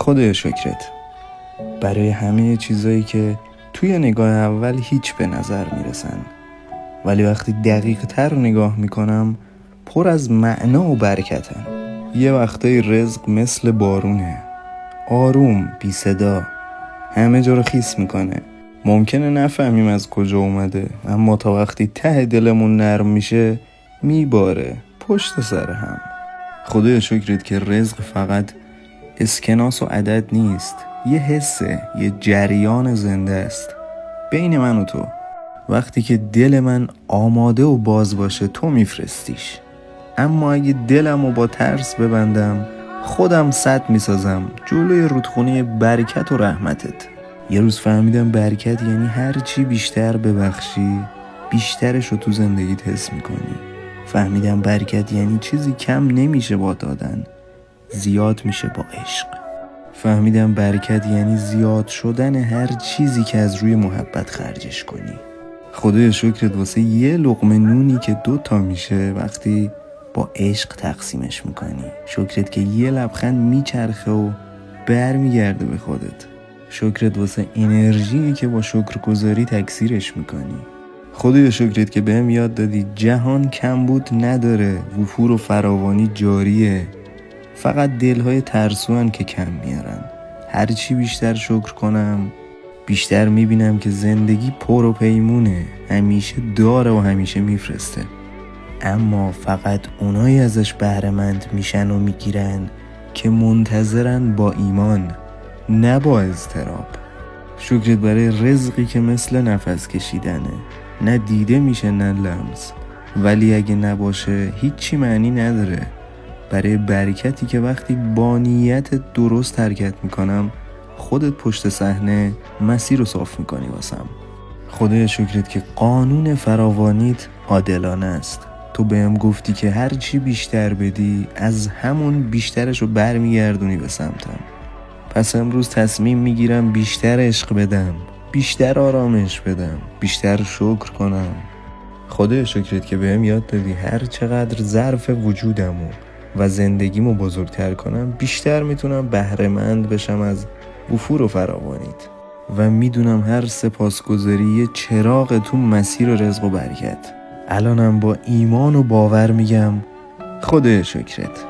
خدایا شکرت برای همه چیزایی که توی نگاه اول هیچ به نظر میرسن، ولی وقتی دقیق تر نگاه میکنم پر از معنا و برکتن. یه وقتای رزق مثل بارونه، آروم، بی صدا، همه جا رو خیس میکنه. ممکنه نفهمیم از کجا اومده، اما تا وقتی ته دلمون نرم میشه میباره پشت سر هم. خدایا شکرت که رزق فقط اسکناس و عدد نیست، یه حسه، یه جریان زنده است بین من و تو. وقتی که دل من آماده و باز باشه تو میفرستیش، اما اگه دلمو با ترس ببندم خودم سد میسازم جلوی رودخونه برکت و رحمتت. یه روز فهمیدم برکت یعنی هر چی بیشتر ببخشی بیشترش رو تو زندگیت حس میکنی. فهمیدم برکت یعنی چیزی کم نمیشه با دادن، زیاد میشه با عشق. فهمیدم برکت یعنی زیاد شدن هر چیزی که از روی محبت خرجش کنی. خدایا شکرت واسه یه لقمه نونی که 2 میشه وقتی با عشق تقسیمش میکنی. شکرت که یه لبخند میچرخه و برمیگرده به خودت. شکرت واسه انرژی که با شکرگزاری تکثیرش میکنی. خدایا شکرت که بهم یاد دادی جهان کمبود نداره، وفور و فراوانی جاریه، فقط دلهای ترسوان که کم میارن. هرچی بیشتر شکر کنم بیشتر میبینم که زندگی پر و پیمونه، همیشه داره و همیشه میفرسته، اما فقط اونایی ازش بهره‌مند میشن و میگیرن که منتظرن با ایمان، نه با اضطراب. شکرت برای رزقی که مثل نفس کشیدنه، نه دیده میشه نه لمس، ولی اگه نباشه هیچی معنی نداره. برای برکتی که وقتی با نیت درست حرکت میکنم خودت پشت صحنه مسیر رو صاف میکنی واسم. خدایا شکرت که قانون فراوانیت عادلانه است. تو بهم گفتی که هر چی بیشتر بدی از همون بیشترش رو برمیگردونی به سمتم. پس امروز تصمیم میگیرم بیشتر عشق بدم، بیشتر آرامش بدم، بیشتر شکر کنم. خدایا شکرت که بهم یاد دادی هر چقدر ظرف وجودمو و زندگیمو بزرگتر کنم بیشتر میتونم بهره‌مند بشم از وفور و فراوانیت، و میدونم هر سپاسگزاری یه چراغ تو مسیر رزق و برکت. الانم با ایمان و باور میگم خدایا شکرت.